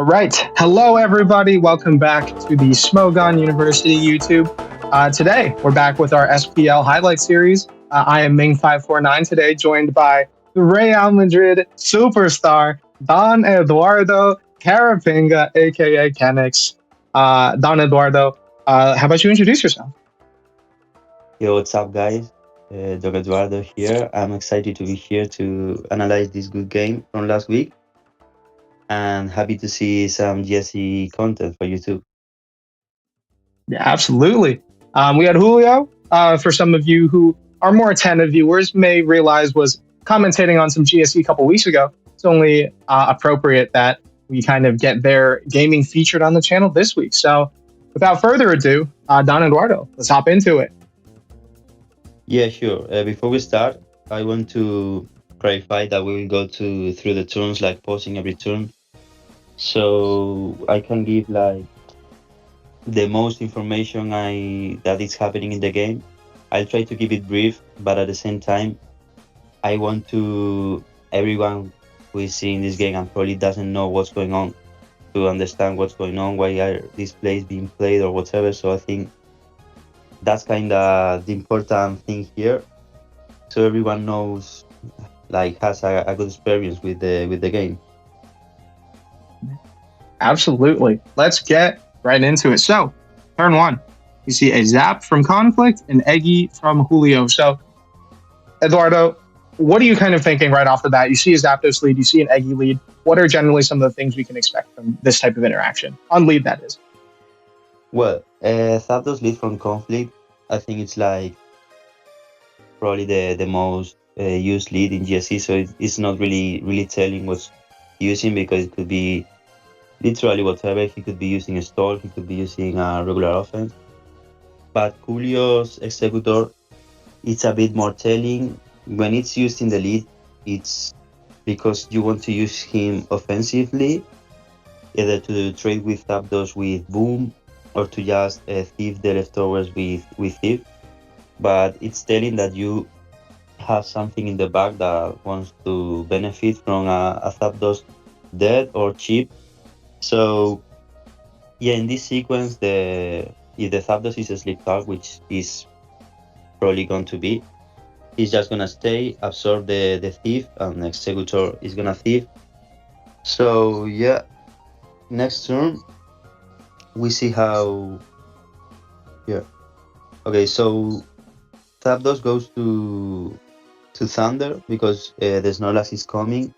All right. Hello, everybody. Welcome back to the Smogon University YouTube. Today, we're back with our SPL highlight series. I am Ming459 today, joined by the Real Madrid superstar, Don Eduardo Carapinga, a.k.a. Kenix. Don Eduardo, how about you introduce yourself? Yo, what's up, guys? Don Eduardo here. I'm excited to be here to analyze this good game from last week and happy to see some GSE content for you too. Yeah, absolutely. We had Julio. For some of you who are more attentive viewers, may realize was commentating on some GSE a couple weeks ago. It's only appropriate that we kind of get their gaming featured on the channel this week. So, without further ado, Don Eduardo, let's hop into it. Yeah, sure. Before we start, I want to clarify that we will go to through the turns, like pausing every turn, so I can give like the most information I that is happening in the game. I'll try to keep it brief, but at the same time, I want to everyone who is seeing this game and probably doesn't know what's going on to understand what's going on, why are these plays being played or whatever. So I think that's kind of the important thing here. So everyone knows, like, has a good experience with the game. Absolutely. Let's get right into it. So, turn one, you see a zap from Conflict and Eggy from Julio. So, Eduardo, what are you kind of thinking right off the bat? You see a Zapdos lead, you see an Eggy lead. What are generally some of the things we can expect from this type of interaction? On lead, that is. Well, Zapdos lead from Conflict, I think it's like probably the most used lead in GSC. So it's not really telling what's using because it could be literally whatever. He could be using a stall, he could be using a regular offense. But Julio's Executor, it's a bit more telling. When it's used in the lead, it's because you want to use him offensively, either to trade with Zapdos with Boom or to just thief the leftovers with Thief. But it's telling that you have something in the back that wants to benefit from a Zapdos dead or cheap. So yeah, in this sequence, the if the Zapdos is a sleep talk, which is probably going to be, he's just gonna stay, absorb the thief, and Executor is gonna thief. So yeah, next turn we see how. Yeah. Okay, so Zapdos goes to Thunder because the Snorlax is coming,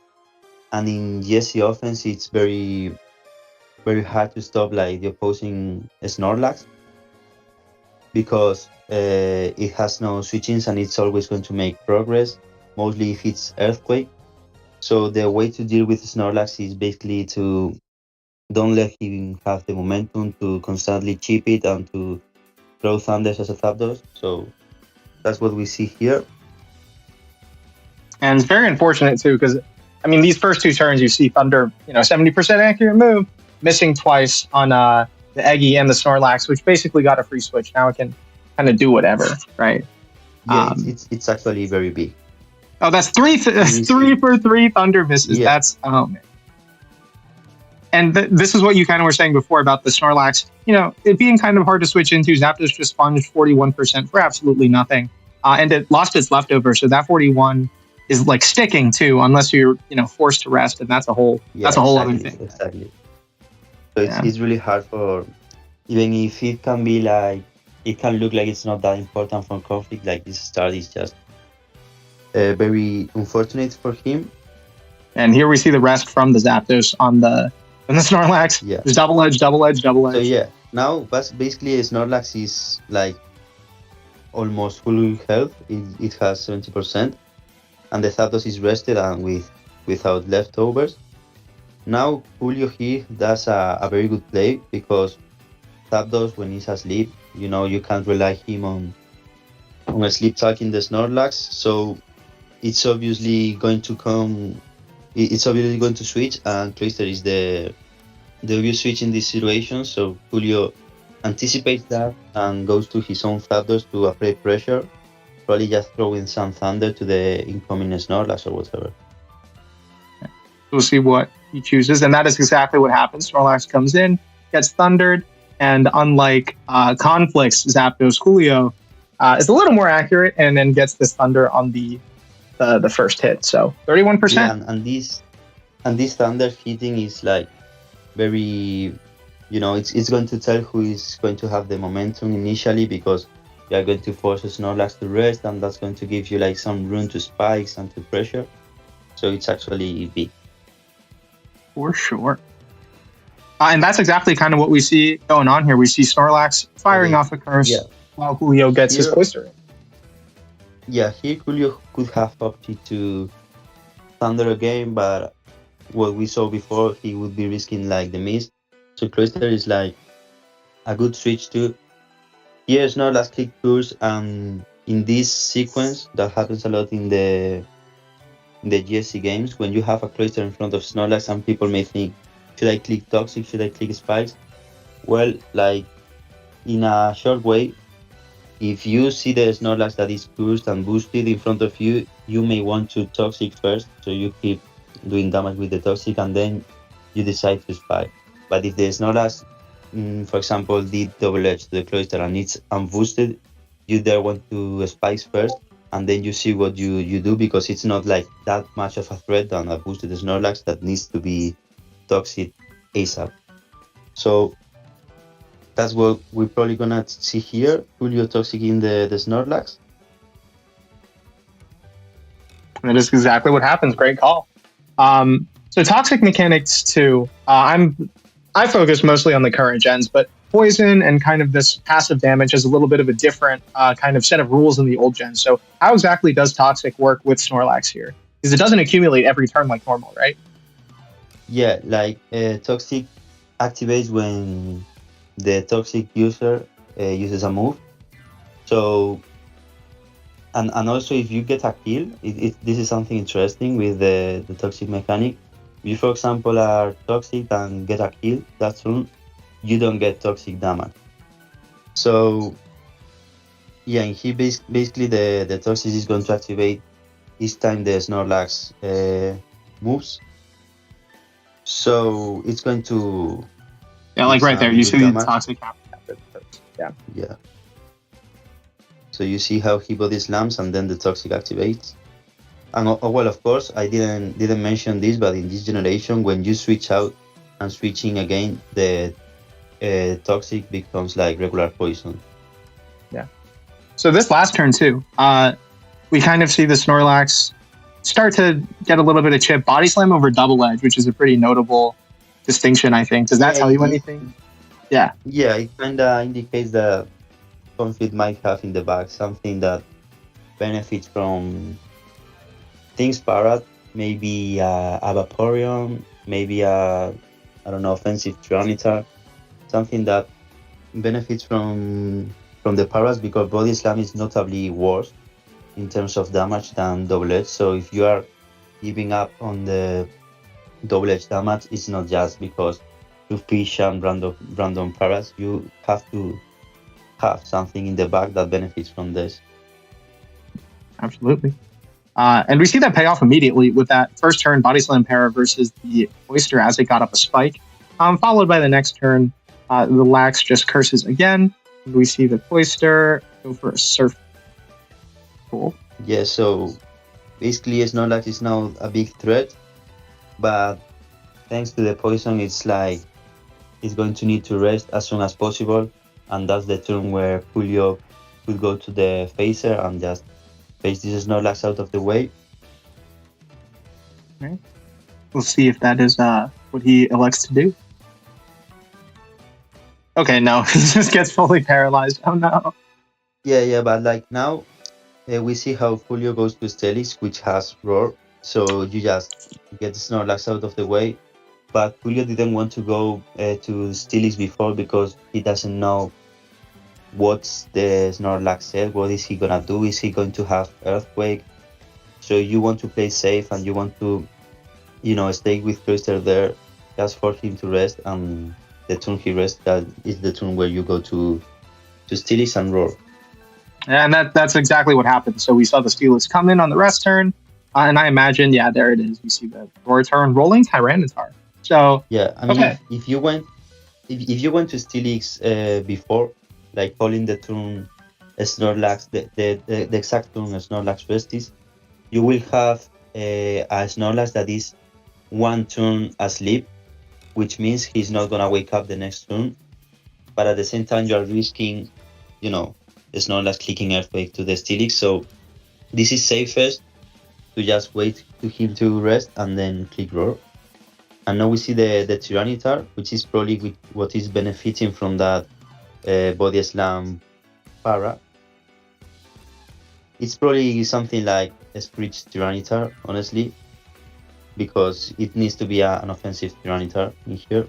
and in Jesse offense it's very hard to stop like the opposing Snorlax because it has no switchings and it's always going to make progress, mostly if it's Earthquake. So the way to deal with Snorlax is basically to don't let him have the momentum to constantly chip it and to throw Thunders as a Zapdos. So that's what we see here. And it's very unfortunate, too, because, I mean, these first two turns, you see Thunder, 70% accurate move, missing twice on the Eggy and the Snorlax, which basically got a free switch. Now it can kind of do whatever, right? Yeah, it's actually very big. Oh, that's three for three Thunder misses. Yeah. That's, oh, man. And this is what you kind of were saying before about the Snorlax, it being kind of hard to switch into. Zapdos just sponged 41% for absolutely nothing. And it lost its leftover, so that 41 is like sticking too, unless you're, forced to rest, and that's a whole other thing. Exactly. So it's really hard for, even if it can be like, it can look like it's not that important for Conflict, like this start is just very unfortunate for him. And here we see the rest from the Zapdos on the Snorlax. Yeah. There's double edge. So yeah, now basically Snorlax is like almost full health. It has 70%, and the Zapdos is rested and without leftovers. Now Julio here does a very good play because Zapdos, when he's asleep, you can't rely him on a sleep talking the Snorlax. So it's obviously going to come. It's obviously going to switch, and Cloyster is the obvious switch in this situation. So Julio anticipates that and goes to his own Zapdos to apply pressure, probably just throwing some Thunder to the incoming Snorlax or whatever. We'll see what he chooses, and that is exactly what happens. Snorlax comes in, gets thundered, and unlike Conflict's Zapdos Julio, is a little more accurate and then gets this thunder on the first hit. So 31%. Yeah, and this thunder hitting is like very, it's going to tell who is going to have the momentum initially, because you are going to force Snorlax to rest, and that's going to give you like some room to spikes and to pressure. So it's actually big. For sure. And that's exactly kind of what we see going on here. We see Snorlax firing Okay. off a curse Yeah. while Julio gets his Here, Cloyster in. yeah, here Julio could have opted to thunder again, but what we saw before, he would be risking like the miss. So Cloyster is like a good switch to. Here Snorlax click curse, and in this sequence that happens a lot in the GSC games, when you have a Cloyster in front of Snorlax, some people may think, should I click Toxic? Should I click Spikes? Well, like, in a short way, if you see the Snorlax that is cursed and boosted in front of you, you may want to Toxic first, so you keep doing damage with the Toxic, and then you decide to Spike. But if the Snorlax, for example, did double edge to the Cloyster and it's unboosted, you there want to Spikes first, and then you see what you do, because it's not like that much of a threat than a boosted Snorlax that needs to be Toxic ASAP. So that's what we're probably gonna see here. Julio Toxic in the Snorlax. That is exactly what happens. Great call. So toxic mechanics too. I focus mostly on the current gens, but poison and kind of this passive damage has a little bit of a different kind of set of rules in the old gens. So how exactly does toxic work with Snorlax here? Because it doesn't accumulate every turn like normal, right? Yeah, like Toxic activates when the Toxic user uses a move. So and also if you get a kill, this is something interesting with the Toxic mechanic. If you, for example, are Toxic and get a kill that turn, you don't get Toxic damage. So yeah, and he basically the Toxic is going to activate each time the Snorlax moves. So it's going to Yeah, give like right there, some you good see the damage. toxic happen after the first. Yeah. Yeah. So you see how he body slams and then the Toxic activates. And well, of course, I didn't mention this, but in this generation, when you switch out and switching again, the Toxic becomes like regular poison. Yeah. So this last turn too, we kind of see the Snorlax start to get a little bit of chip. Body slam over double edge, which is a pretty notable distinction, I think. Does that Yeah, tell you anything? Yeah. yeah, it kind of indicates that Conflict might have in the back something that benefits from things parrot, maybe a Vaporeon, maybe I don't know, offensive Tyranitar, something that benefits from the parrots, because body slam is notably worse in terms of damage than double edge. So if you are giving up on the double edge damage, it's not just because you fish and random parrots. You have to have something in the back that benefits from this. Absolutely. And we see that pay off immediately with that first turn body slam para versus the Oyster as it got up a spike, followed by the next turn, the Lax just curses again. And we see the Oyster go for a surf. Cool. Yeah, so basically Snorlax is now a big threat, but thanks to the poison, it's like it's going to need to rest as soon as possible, and that's the turn where Julio could go to the phaser and just face this Snorlax out of the way. Okay. We'll see if that is what he elects to do. Okay, no, he just gets fully paralyzed. Oh no. Yeah, but like now we see how Julio goes to Stelis, which has Roar, so you just get the Snorlax out of the way. But Julio didn't want to go to Stelis before, because he doesn't know what's the Snorlax said. What is he gonna do? Is he going to have Earthquake? So you want to play safe, and you want to, stay with Cloyster there just for him to rest. And the turn he rests, that is the turn where you go to Stelis and Roar. And that's exactly what happened. So we saw the Steelers come in on the rest turn, and I imagine, yeah, there it is. We see the Roar turn rolling Tyranitar. So, Yeah, I mean, okay. if you went to Steelix before, like calling the turn Snorlax, the exact turn Snorlax Besties, you will have a Snorlax that is one turn asleep, which means he's not gonna wake up the next turn. But at the same time, you are risking, you know, Snorlax clicking Earthquake to the Steelix. So this is safest to just wait to him to rest and then click Roar. And now we see the Tyranitar, which is probably what is benefiting from that body slam para. It's probably something like a Screech Tyranitar, honestly, because it needs to be an offensive Tyranitar in here.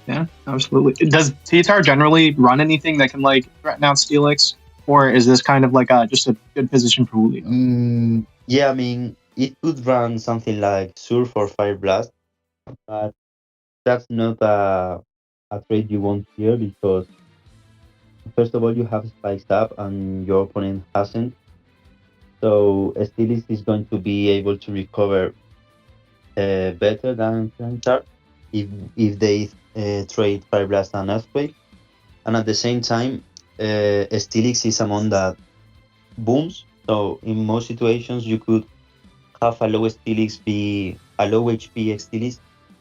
Yeah, absolutely. Does Tietar generally run anything that can like threaten out Steelix, or is this kind of like just a good position for Julio? Yeah, I mean, it could run something like Surf or Fire Blast, but that's not a trade you want here because, first of all, you have Spikes up and your opponent hasn't. So Steelix is going to be able to recover better than Tyranitar if they trade Fire Blast and Earthquake. And at the same time, Steelix is among that booms. So in most situations, you could have a low Steelix be a low HP Steelix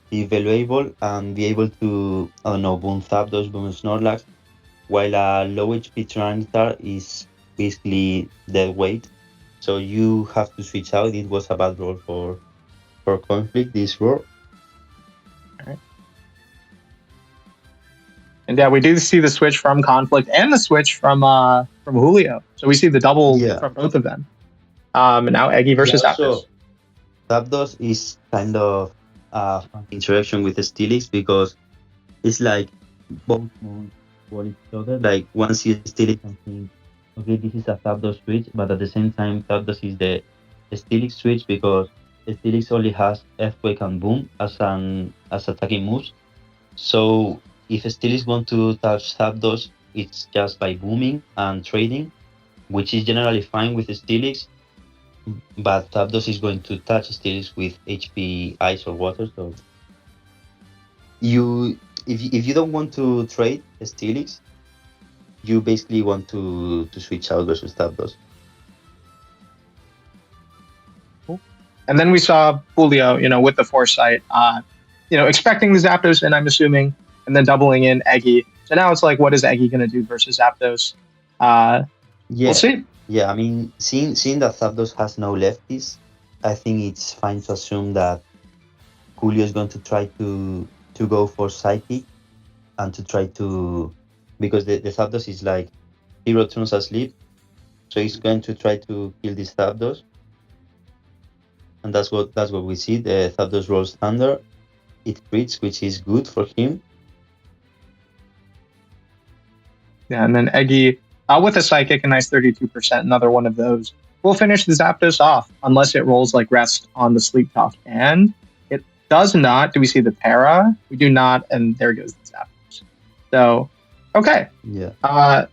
be valuable and be able to, I don't know, boom Zapdos, boom Snorlax, while a low HP Tyranitar is basically dead weight. So you have to switch out. It was a bad role for Conflict this role. All right. And yeah, we do see the switch from Conflict and the switch from Julio. So we see the double Yeah. from both of them. And now Eggy Yeah, versus Aptos. also Zapdos is kind of a fun interaction with Steelix because it's like both modes for each other. Like once you Steelix and think, okay, this is a Zapdos switch, but at the same time, Zapdos is the Steelix switch because Steelix only has Earthquake and Boom as attacking moves. So if Steelix want to touch Zapdos, it's just by booming and trading, which is generally fine with Steelix. But Zapdos is going to touch Steelix with HP, Ice, or Water. So you, if you don't want to trade Steelix, you basically want to switch out versus Zapdos. And then we saw Julio, with the foresight, expecting the Zapdos, and I'm assuming, and then doubling in Eggy. So now it's like, what is Eggy going to do versus Zapdos? Uh, we'll Yeah, see. yeah. I mean, seeing that Zapdos has no lefties, I think it's fine to assume that Julio is going to try to go for Psychic and to try to, because the Zapdos is like zero turns asleep, so he's going to try to kill this Zapdos, and that's what we see. The Zapdos rolls Thunder, it crits, which is good for him. Yeah, and then Eggy with a Psychic, a nice 32%, another one of those. We'll finish the Zapdos off unless it rolls like Rest on the Sleep Talk. And it does not. Do we see the Para? We do not. And there goes the Zapdos. So, okay. Yeah, Uh,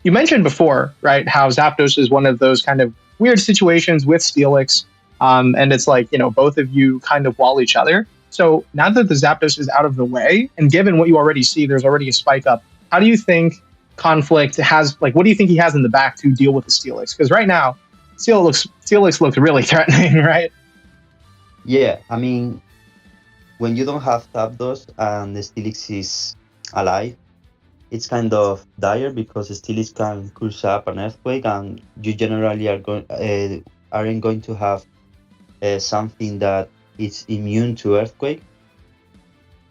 you mentioned before, right, how Zapdos is one of those kind of weird situations with Steelix. And it's like, both of you kind of wall each other. So now that the Zapdos is out of the way, and given what you already see, there's already a spike up. How do you think Conflict has, like, what do you think he has in the back to deal with the Steelix? Because right now, Steelix looks really threatening, right? yeah. I mean, when you don't have Zapdos and the Steelix is alive, it's kind of dire because Steelix can curse up an earthquake, and you generally aren't going to have something that is immune to earthquake.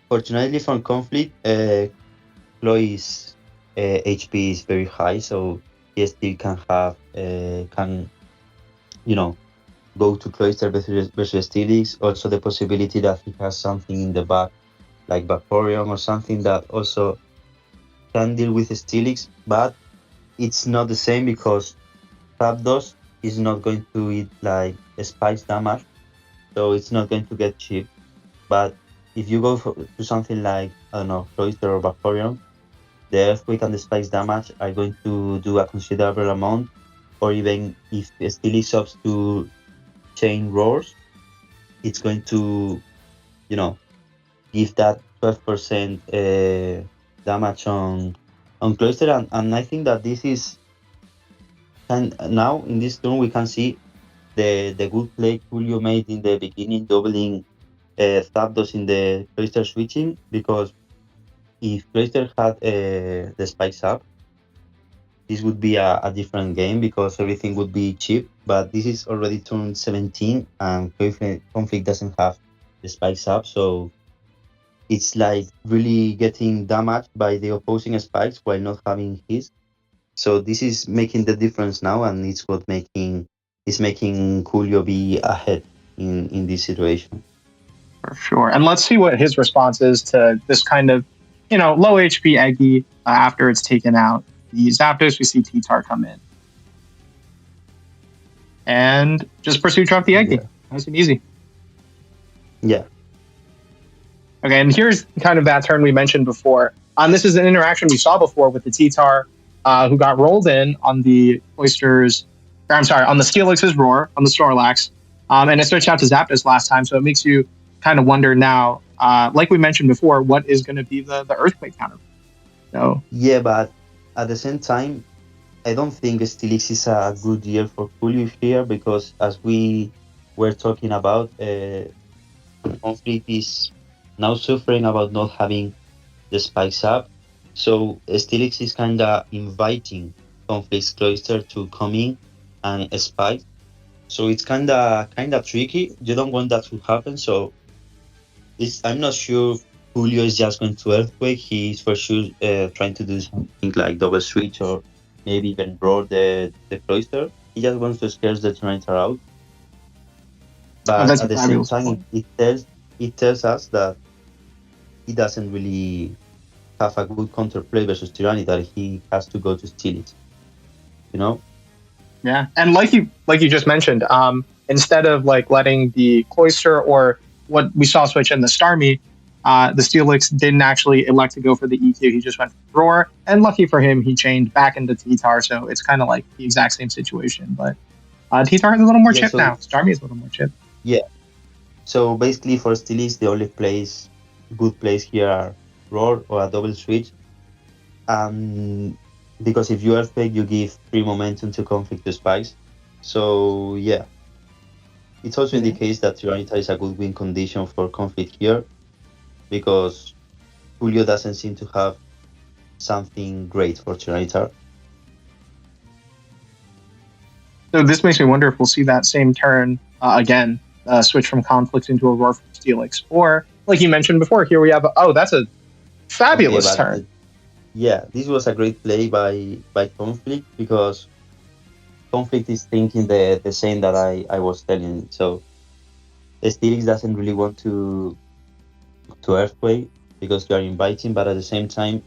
Fortunately, from conflict, Chloe's HP is very high, so he still can have can you know go to Cloyster versus Steelix. Also, the possibility that he has something in the back like Vaporeon or something that also can deal with Steelix, but it's not the same because Zapdos is not going to eat like spikes damage, so it's not going to get cheap. But if you go to something like, I don't know, Cloyster or Vaporeon, the earthquake and the spikes damage are going to do a considerable amount, or even if Steelix opts to chain roars, it's going to you know, give that 12% damage on Cloyster, and I think that this is now in this turn we can see the good play Julio made in the beginning, doubling Zapdos in the Cloyster switching, because if Cloyster had the spikes up, this would be a different game because everything would be cheap. But this is already turn 17 and Conflict doesn't have the spikes up, so it's like really getting damaged by the opposing spikes while not having his. So this is making the difference now, and it's what making Julio be ahead in this situation. For sure. And let's see what his response is to this kind of, low HP Eggy after it's taken out. The Zapdos, we see T-Tar come in. And just pursue truck the Eggy. Yeah. Nice and easy. Yeah. Okay, and here's kind of that turn we mentioned before. This is an interaction we saw before with the T-Tar who got rolled in on the Oysters, on the Steelix's Roar, on the Snorlax. And it switched out to Zapdos last time, so it makes you kind of wonder now, like we mentioned before, what is going to be the Earthquake counter? So, Yeah, but at the same time, I don't think Steelix is a good year for Julio here because, as we were talking about, Conflict is now suffering about not having the spikes up. So Steelix is kind of inviting Conflict's Cloyster to come in and spike. So it's kind of tricky. You don't want that to happen. So I'm not sure Julio is just going to earthquake. He's for sure trying to do something like double switch or maybe even roar the Cloyster. He just wants to scare the Tyranitar out. But that's at a the same fabulous time, point. it tells us that he doesn't really have a good counterplay versus Tyranitar. He has to go to Steelix. You know? Yeah, and like you just mentioned, instead of like letting the Cloyster or what we saw switch in the Starmie, the Steelix didn't actually elect to go for the EQ. He just went for Roar, and lucky for him, he chained back into T-Tar. So it's kind of like the exact same situation, but T-Tar has a little more Yeah. chip So now. Starmie is a little more chip. yeah. So basically, for Steelix, the only good plays here are roar or a double switch. Because if you earthquake, you give free momentum to conflict to spikes. So yeah, it also Yeah. indicates that Tyranitar is a good win condition for conflict here because Julio doesn't seem to have something great for Tyranitar. So this makes me wonder if we'll see that same turn again, switch from Conflict into a Roar from Steelix, or like you mentioned before, here we have that's a Okay, fabulous but turn. yeah, this was a great play by conflict because conflict is thinking the same that I was telling. So Steelix doesn't really want to earthquake because you are inviting, but at the same time,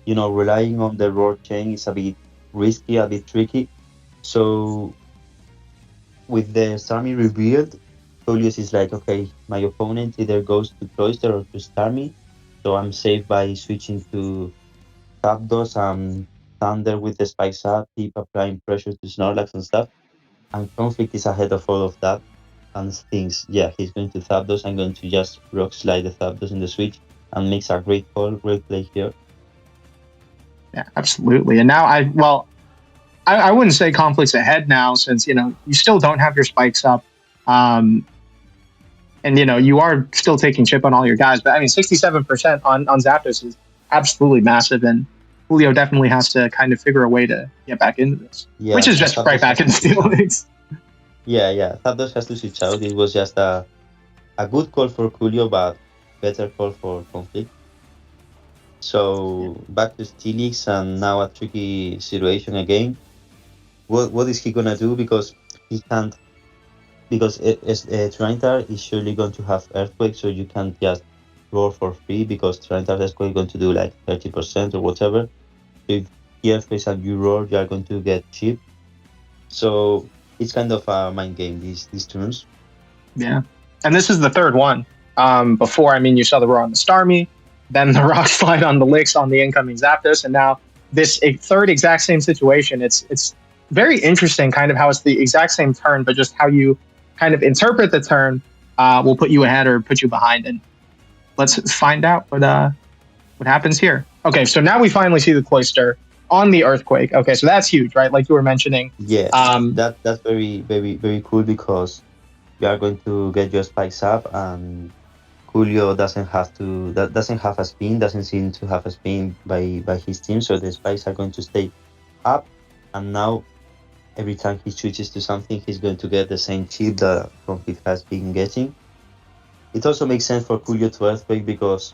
relying on the roar chain is a bit risky, a bit tricky. So with the Starmie revealed, Julius is like, okay, my opponent either goes to Cloyster or to Starmie, so I'm safe by switching to Zapdos and Thunder with the spikes up, keep applying pressure to Snorlax and stuff. And Conflict is ahead of all of that and thinks, yeah, he's going to Zapdos. I'm going to just rock slide the Zapdos in the switch and makes a great call, great play here. Yeah, absolutely. And now I wouldn't say Conflict's ahead now since you still don't have your spikes up, um, and you are still taking chip on all your guys. But I mean, 67% on Zapdos is absolutely massive, and Julio definitely has to kind of figure a way to get back into this, which Yeah, is just right Zapdos back has to into switch Steel out. Leagues. Yeah. Zapdos has to switch out. It was just a good call for Julio, but better call for Conflict. Yeah. So back to Steelix and now a tricky situation again. What is he gonna do? Because he can't. Because Trinitar is surely going to have Earthquake, so you can't just roar for free because Trinitar Earthquake is going to do like 30% or whatever. So if he Earthquakes and you roar, you are going to get cheap. So it's kind of a mind game these turns. Yeah. And this is the third one. Before, I mean, you saw the roar on the Starmie, then the rock slide on the Licks on the incoming Zapdos, and now this third exact same situation. It's very interesting, kind of how it's the exact same turn, but just how you kind of interpret the turn. will put you ahead or put you behind. And let's find out what happens here. Okay, so now we finally see the Cloyster on the Earthquake. Okay, so that's huge, right? Like you were mentioning. Yeah, Um, that's very cool because you are going to get your spikes up, and Julio doesn't have a spin, doesn't seem to have a spin by his team, so the spikes are going to stay up. And now every time he switches to something, he's going to get the same chip that Conflict has been getting. It also makes sense for Julio to earthquake because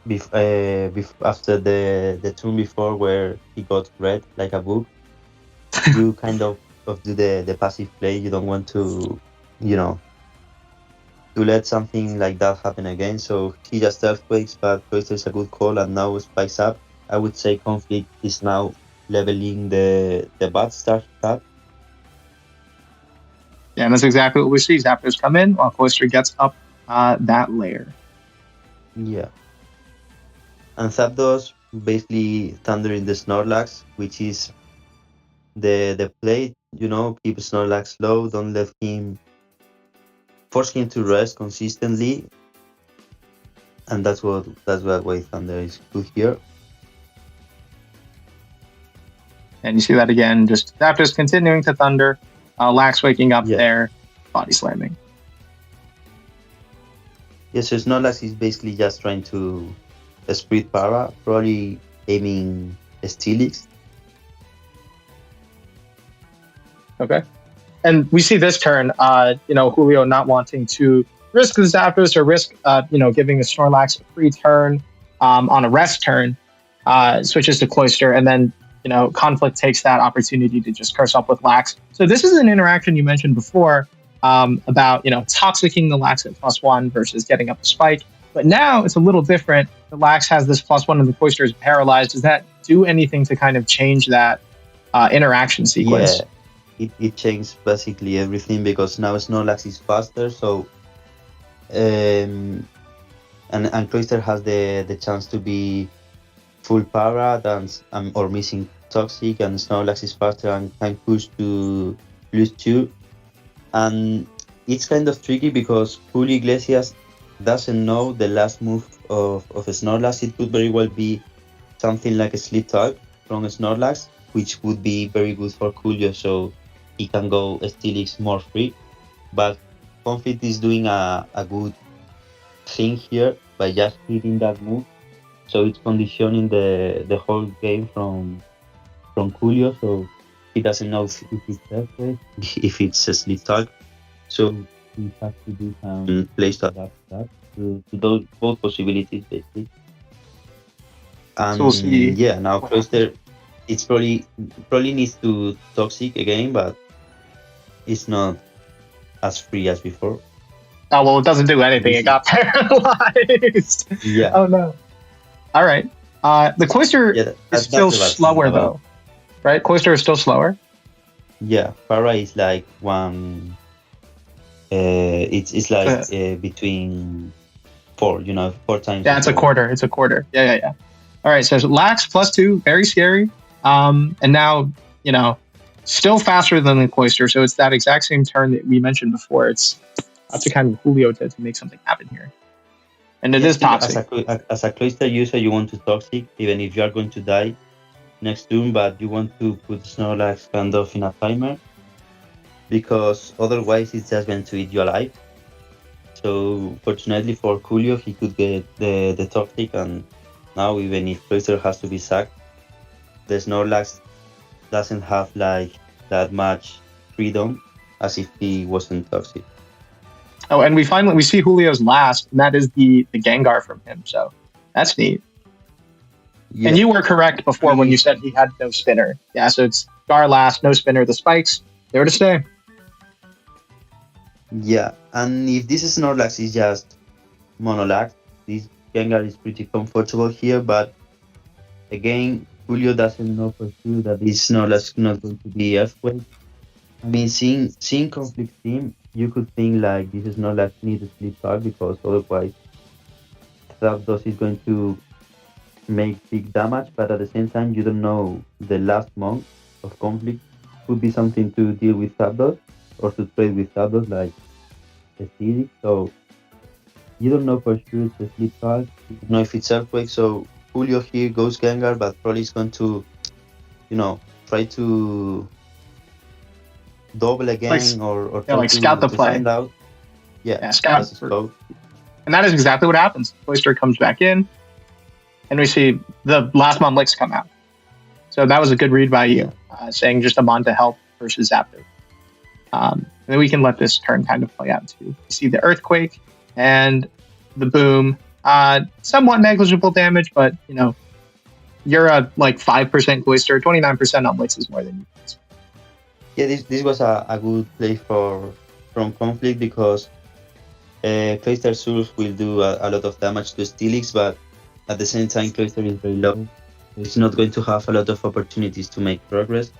after the turn before where he got red like a book, you kind of do the passive play. You don't want to, you know, to let something like that happen again. So he just earthquakes, but Cloyster is a good call and now spikes up. I would say Conflict is now leveling the bad stat. yeah, and that's exactly what we see. Zapdos come in while Cloyster gets up that layer. Yeah. And Zapdos basically thundering the Snorlax, which is the play, keep Snorlax low, don't let him force him to rest consistently, and that's what way Thunder is good here. And you see that again, just Zapdos continuing to thunder, Lax waking up Yeah. there, body slamming. Yeah, so Snorlax is basically just trying to spread para, probably aiming Steelix. Okay. And we see this turn, Julio not wanting to risk the Zapdos or risk, giving the Snorlax a free turn on a rest turn, switches to Cloyster, and then, Conflict takes that opportunity to just curse up with Lax. So this is an interaction you mentioned before about, toxicking the Lax at +1 versus getting up the spike. But now it's a little different. The Lax has this +1 and the Cloyster is paralyzed. Does that do anything to kind of change that interaction sequence? Yeah, it changed basically everything because now Snorlax is faster, so and Cloyster has the chance to be full para than or missing toxic, and Snorlax is faster and can push to +2. And it's kind of tricky because Julio Iglesias doesn't know the last move of Snorlax. It could very well be something like a sleep tug from Snorlax, which would be very good for Julio, so he can go Steelix more free. But Conflict is doing a good thing here by just hitting that move. So it's conditioning the whole game from Julio. So he doesn't know if it's earthquake, if it's a sleep tug. So he has to do some plays to adapt that to those both possibilities basically. So we'll And see yeah, now what happens. Cloyster, it's probably needs to toxic again, but it's not as free as before. Oh, well, it doesn't do anything. We It see. got paralyzed. Yeah, Oh, no. All right. The Cloyster yeah, is that's still the bad thing slower, about. though, right? Cloyster is still slower. Yeah, para is like one. It's like So, between four, 4 times yeah, of it's a the. quarter. It's a quarter. Yeah, yeah, yeah. All right. So Lax +2, very scary. And now, you know, still faster than the Cloyster. So it's that exact same turn that we mentioned before. It's up to kind of Julio to make something happen here. And it Yeah, I is think toxic. as a cloister user, you want to toxic even if you are going to die next turn, but you want to put Snorlax kind of in a timer because otherwise it's just going to eat you alive. So fortunately for Julio, he could get the toxic, and now even if cloister has to be sacked, the Snorlax doesn't have like that much freedom as if he wasn't toxic. Oh, and we see Julio's last, and that is the Gengar from him. So that's neat. And Yeah, you were correct before when you pretty. said he had no spinner. Yeah, so it's Gar last, no spinner. The spikes there to stay. Yeah, and if this Snorlax is just monolax, this Gengar is pretty comfortable here. But again, Julio doesn't know for sure that this Snorlax is not going to be earthquake. I mean, seeing conflict team, you could think like this Snorlax needs a sleep tag because otherwise Zapdos is going to make big damage. But at the same time, you don't know the last monk of conflict could be something to deal with Zapdos or to trade with Zapdos like the city. So You don't know for sure it's a sleep card. You don't know if it's earthquake. So Julio here goes Gengar, but probably is going to, you know, try to double Like, again or yeah, try like scout the to play. find out. Yeah, Yeah, scout. that's a scope. And that is exactly what happens. Cloyster comes back in, and we see the last Mon licks come out. So that was a good read by Yeah. you, saying just a Mon to help versus Zapdos. And then we can let this turn kind of play out too. You see the earthquake and the boom. Somewhat negligible damage, but you're a like 5% Cloyster, 29% on licks is more than you can. Yeah, this was a good play for from Conflict because Cloyster Surf will do a lot of damage to Steelix, but at the same time, Cloyster is very low. It's not going to have a lot of opportunities to make progress.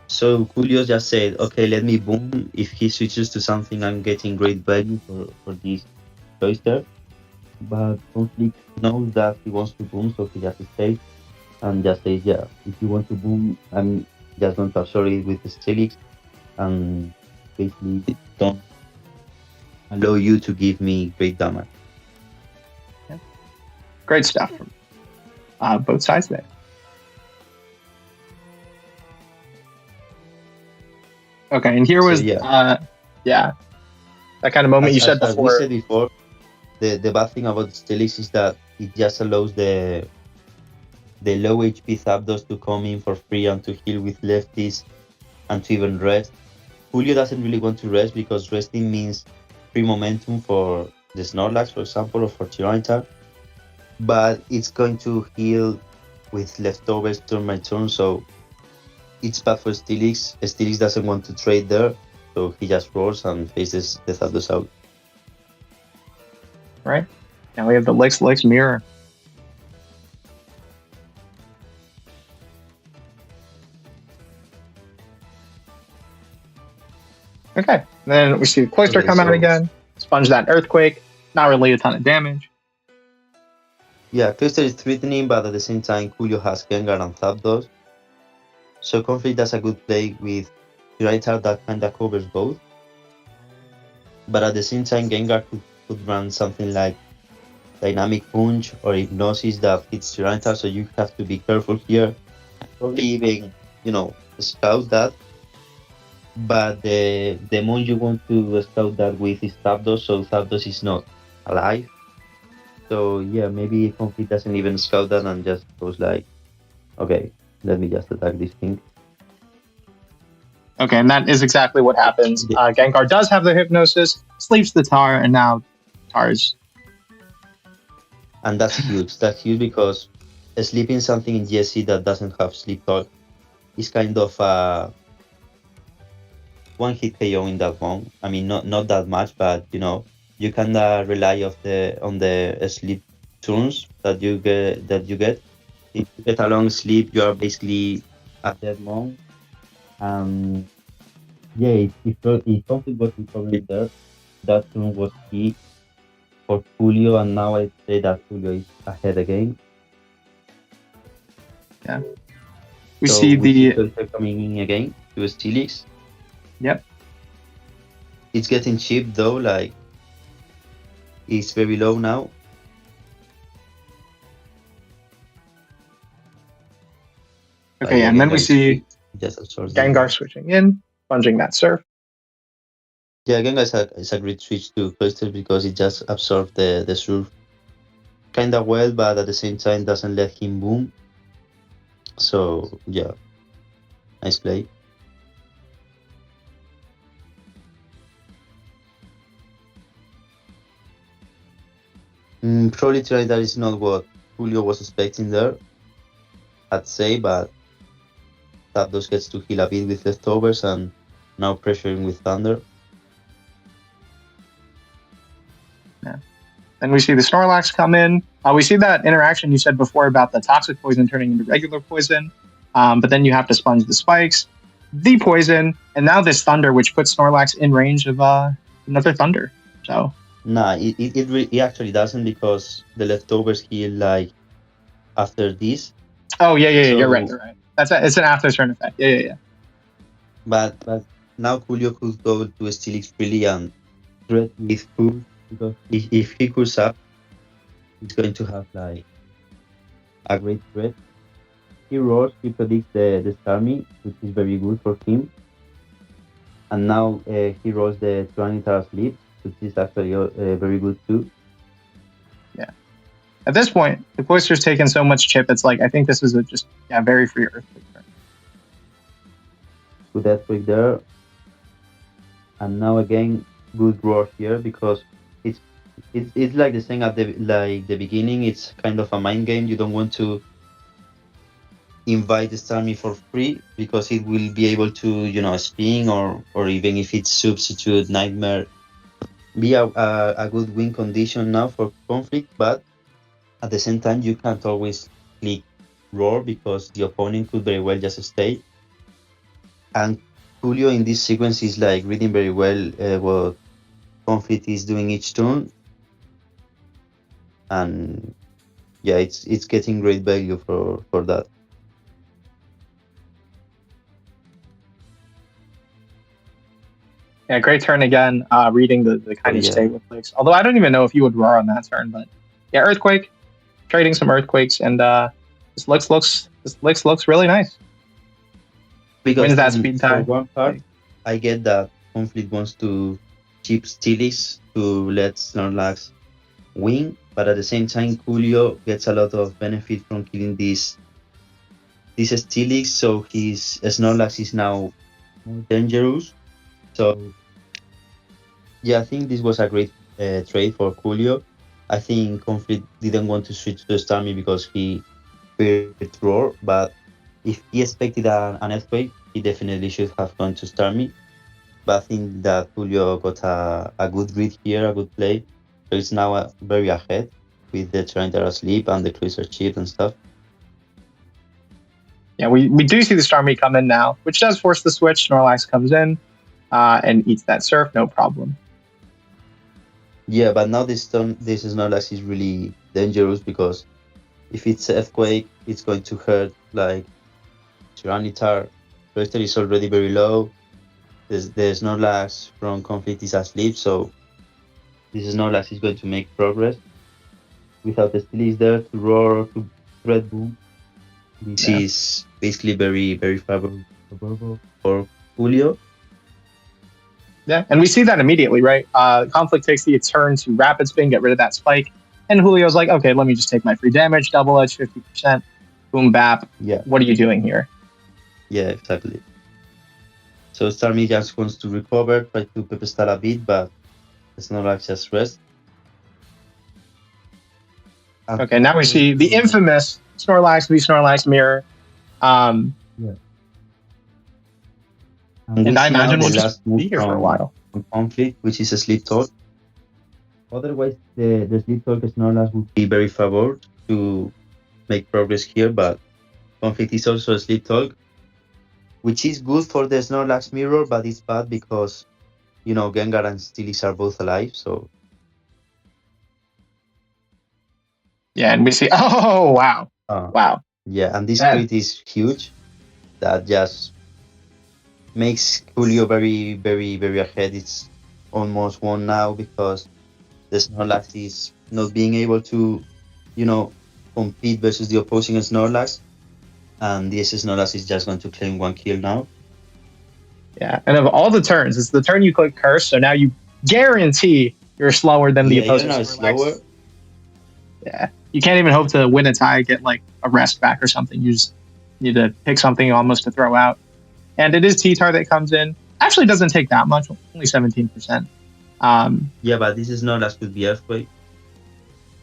So Julio just said, okay, let me boom. If he switches to something, I'm getting great value for this Cloyster. But Conflict knows that he wants to boom, so he just stays and just says, yeah, if you want to boom, I'm just going to absorb it with the Steelix and basically don't allow you to give me great damage. Yeah. Great stuff from both sides there. Okay, and here So was, yeah, yeah, that kind of moment you said as we before. said before, the bad thing about Steelix is that it just allows the low HP Zapdos to come in for free and to heal with lefties and to even rest. Julio doesn't really want to rest because resting means free momentum for the Snorlax, for example, or for Tyranitar, but it's going to heal with leftovers turn by turn, so it's bad for Steelix. Steelix doesn't want to trade there, so he just roars and faces the Zapdos out. Right now we have the licks mirror. Okay, and then we see the Cloyster Okay, come out so again, sponge that earthquake. Not really a ton of damage. yeah, Cloyster is threatening, but at the same time, Julio has Gengar and Zapdos. So Conflict does a good play with Tyranitar that kinda covers both. But at the same time, Gengar could run something like Dynamic Punch or Hypnosis that hits Tyranitar, so you have to be careful here. Probably even, scout that. But the more you want to scout that with is Zapdos, so Zapdos is not alive. So yeah, maybe Conflict doesn't even scout that and just goes like, okay, let me just attack this thing. Okay, and that is exactly what happens. Gengar does have the hypnosis, sleeps the Tar, and now Tar's. And that's huge. That's huge because sleeping something in GSC that doesn't have sleep talk is kind of one hit KO in that round. I mean, not that much, but you can rely on the sleep turns that you get. If you get a long sleep, you are basically at that monk. Um, yeah, if Conflict was recovering there, that turn was key for Julio, and now I say that Julio is ahead again. Yeah, we So see we see the. Cloyster coming in again to Steelix. Yep. It's getting cheap though, like it's very low now. Okay, Yeah, and then we Gengar is see free. Just absorbs the Gengar damage. switching in, sponging that surf. Yeah, Gengar is a great switch to Cloyster because it just absorbs the surf kinda well, but at the same time doesn't let him boom. So yeah, nice play. Probably that is not what Julio was expecting there, I'd say, but Zapdos gets to heal a bit with leftovers and now pressuring with Thunder. Yeah. Then we see the Snorlax come in. We see that interaction you said before about the toxic poison turning into regular poison. But then you have to sponge the spikes, the poison, and now this thunder, which puts Snorlax in range of another thunder. So. Nah, it actually doesn't because the leftovers heal like after this. Oh yeah. You're right. So, You're right. It's an after turn effect. Yeah. but now Julio could go to Steelix freely and threat with food. because if he cools up, he's going to have like a great threat. He roars, he predicts the Starmie, which is very good for him. And now he rolls the Tyranitar Sleep, which is actually very good too. Yeah. At this point, the Cloyster's taken so much chip, it's like I think this is a just very free Earthquake turn. Good earthquake there, and now again good roar here because it's it's like the same at the beginning. It's kind of a mind game. You don't want to invite the Starmie for free because it will be able to spin or even if it's substitute nightmare be a good win condition now for conflict, but at the same time you can't always click roar because the opponent could very well just stay. And Julio in this sequence is like reading very well what conflict is doing each turn, and yeah, it's getting great value for that. Yeah, great turn again. Reading the So kind of yeah, stay with clicks. Although I don't even know if you would roar on that turn, but yeah, Earthquake, trading some Earthquakes, and this looks really nice. because Wins that speed for tie. one part Like, I get that conflict wants to cheap Steelix to let Snorlax win, but at the same time Julio gets a lot of benefit from killing this Steelix, so his Snorlax is now more dangerous. So yeah, I think this was a great trade for Julio. I think Conflict didn't want to switch to Starmie because he feared Roar, but if he expected an earthquake, he definitely should have gone to Starmie. But I think that Julio got a good read here, a good play. So it's now very ahead with the Tyranitar asleep and the Cruiser chip and stuff. yeah, we do see the Starmie come in now, which does force the switch. Snorlax comes in and eats that Surf, no problem. Yeah, but now this Snorlax is really dangerous because if it's earthquake, it's going to hurt like Tyranitar. Cloyster is already very low. The Snorlax from Conflict is asleep, so this Snorlax is going to make progress. Without the Steelix there to roar to Red Boom, this Yeah. is basically very favorable for Julio. Yeah, and we see that immediately, right? Conflict takes the turn to Rapid Spin, get rid of that spike, and Julio's like, okay, let me just take my free damage, double edge, 50%, boom bap. Yeah, What are you doing here? yeah, exactly. So Starmie just wants to recover, try to pepper a bit, but Snorlax just rest. And Okay, now we see the yeah, infamous Snorlax v Snorlax mirror. Um, yeah. And we and I see now imagine the we'll just last move be here for a while. from Conflict, which is a Sleep Talk. Otherwise, the Sleep Talk Snorlax would be very favored to make progress here, but Conflict is also a Sleep Talk, which is good for the Snorlax mirror, but it's bad because Gengar and Steelix are both alive. So Yeah, and we see, oh, wow. uh, Wow. yeah, and this That, crit is huge. That just makes Julio very ahead. It's almost one now because the Snorlax is not being able to, you know, compete versus the opposing Snorlax, and this Snorlax is just going to claim one kill now. yeah, and of all the turns, it's the turn you click Curse, so now you guarantee you're slower than the Yeah, you're opposing now slower. Snorlax. Yeah, you can't even hope to win a tie, get like a rest back or something. You just need to pick something almost to throw out. And it is T-Tar that comes in. Actually, doesn't take that much, only 17%. Yeah, but this Snorlax could be Earthquake.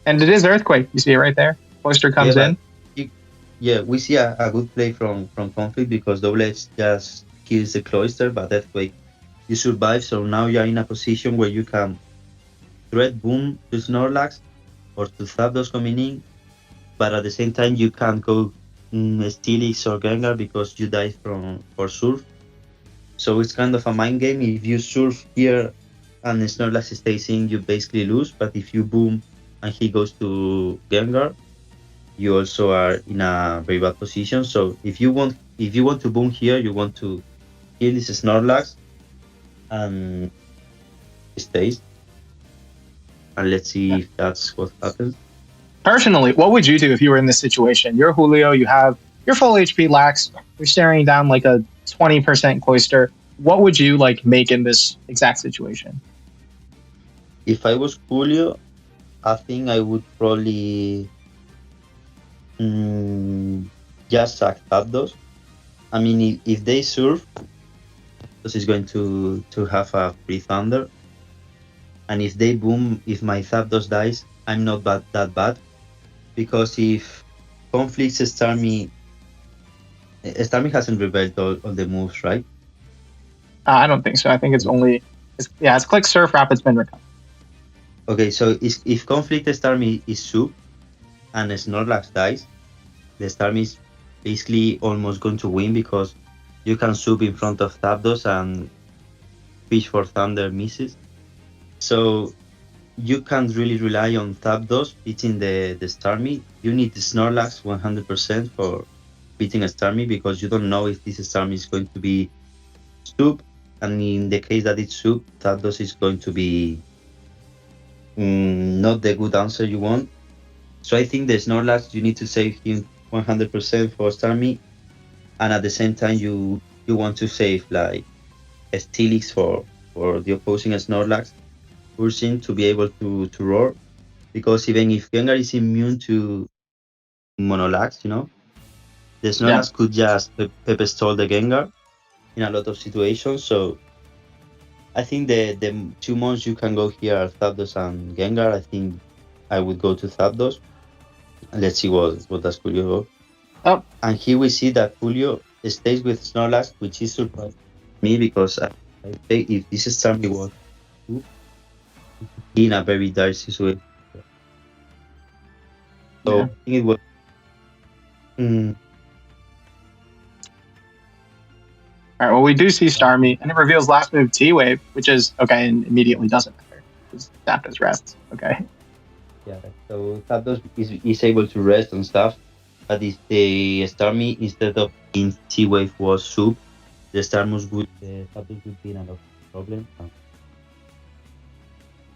And it is Earthquake. You see it right there. Cloyster Yeah, comes but in. yeah, we see a good play from Conflict because Double Edge just kills the Cloister, but Earthquake you survive. So now you're in a position where you can threat Boom to Snorlax or to Zapdos coming in, but at the same time you can't go Steelix or Gengar because you die from for Surf. So it's kind of a mind game. If you Surf here and Snorlax stays in, you basically lose. But if you Boom and he goes to Gengar, you also are in a very bad position. So if you want to boom here, you want to kill this Snorlax and stays. and let's see if that's what happens. Personally, what would you do if you were in this situation? You're Julio, you have your full HP lax, you're staring down like a 20% cloister. What would you like make in this exact situation? If I was Julio, I think I would probably mm, just sack Zapdos. I mean, if they surf, this is going to have a free thunder, and if they boom, if my Zapdos dies, I'm not that bad because if conflicts Starmie hasn't revealed all the moves, right? I don't think so. I think it's only, it's click surf rapid's been recovered. Okay, so if conflict Starmie is sub and Snorlax dies, the Starmie is basically almost going to win because you can sub in front of Zapdos and Fish for Thunder misses. So you can't really rely on Zapdos beating the Starmie. You need the Snorlax 100% for beating a Starmie because you don't know if this Starmie is going to be soup. And in the case that it's soup, Zapdos is going to be not the good answer you want. So I think the Snorlax, you need to save him 100% for Starmie. And at the same time, you want to save like a Steelix for the opposing Snorlax, forcing to be able to roar. Because even if Gengar is immune to Monolax, the Yeah. Snorlax could just pepper stall the Gengar in a lot of situations. So I think the two months you can go here are Zapdos and Gengar. I think I would go to Zapdos. And let's see what does Julio go. Oh, And here we see that Julio stays with Snorlax, which is surprising me because I think if this Starmie was in a very dire situation. So yeah. I think it was. Mm, All right. Well, we do see Starmie, and it reveals last move T Wave, which is okay, and immediately doesn't matter because Zapdos rests. Okay. yeah, so Zapdos is able to rest and stuff. But if the Starmie instead of in T wave was soup, the Zapdos would be in a lot of problem.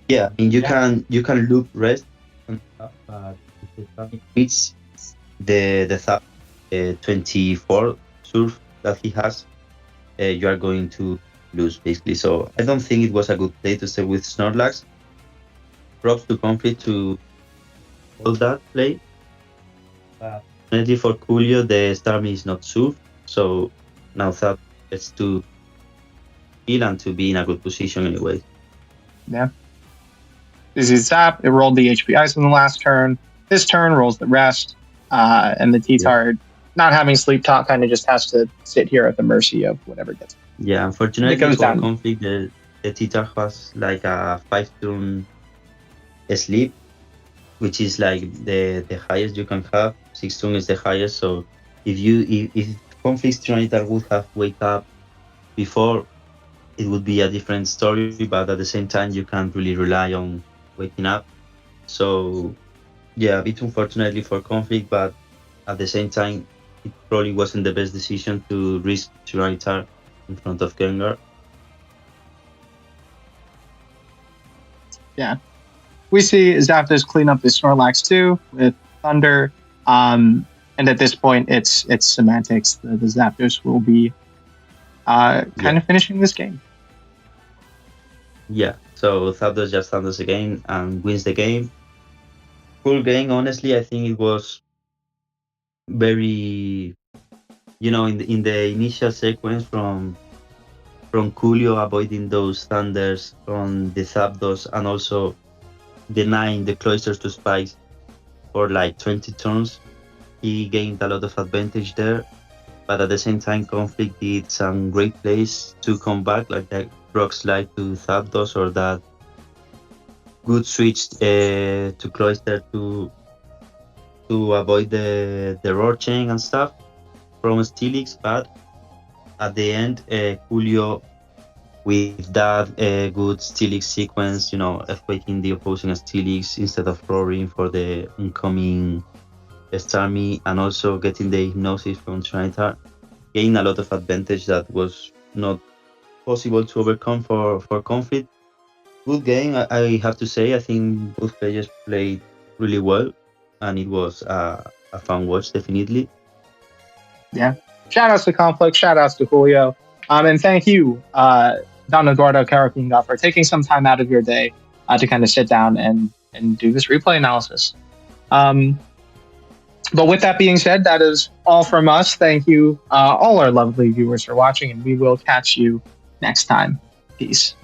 Yeah, I mean Yeah. you can loop rest and stuff, but if the Starmie quits the Zap 24 surf that he has, you are going to lose basically. So I don't think it was a good play to stay with Snorlax. Props to Conflict to hold that play. Fortunately for Coolio, the Starmie is not surf, so now that gets to heal and to be in a good position anyway. Yeah. This is Zap. It rolled the HP Ice in the last turn. This turn rolls the rest, and the Yeah, T-Tard, not having sleep talk, kind of just has to sit here at the mercy of whatever gets. yeah. And it Unfortunately goes for down. Conflict, the Tita has like a 5 turn sleep, which is like the highest you can have. 6 turn is the highest. So if Conflict's Trinity would have wake up before, it would be a different story. But at the same time, you can't really rely on waking up. So yeah, a bit unfortunately for Conflict, but at the same time, it probably wasn't the best decision to risk Tyranitar in front of Gengar. Yeah. We see Zapdos clean up the Snorlax too with Thunder. And at this point, it's semantics. The Zapdos will be Yeah, kind of finishing this game. yeah. So Zapdos just thunders again and wins the game. Cool game, honestly. I think it was very, in the initial sequence from Coolio avoiding those thunders on the Zapdos and also denying the cloisters to spikes for like 20 turns. He gained a lot of advantage there, but at the same time, Conflict did some great plays to come back, like that rock slide to Zapdos or that good switch to Cloyster to avoid the roar chain and stuff from Steelix. But at the end, Julio with that good Steelix sequence, earthquaking the opposing Steelix instead of roaring for the incoming Starmie, and also getting the hypnosis from Trinitar, gain a lot of advantage that was not possible to overcome for Conflict. good game. I have to say, I think both players played really well, and it was a fun watch, definitely. Yeah. Shout outs to Conflict. Shout outs to Julio. And thank you, Don Eduardo Carapinga, for taking some time out of your day to kind of sit down and do this replay analysis. Um, but with that being said, that is all from us. Thank you, all our lovely viewers, for watching, and we will catch you next time. Peace.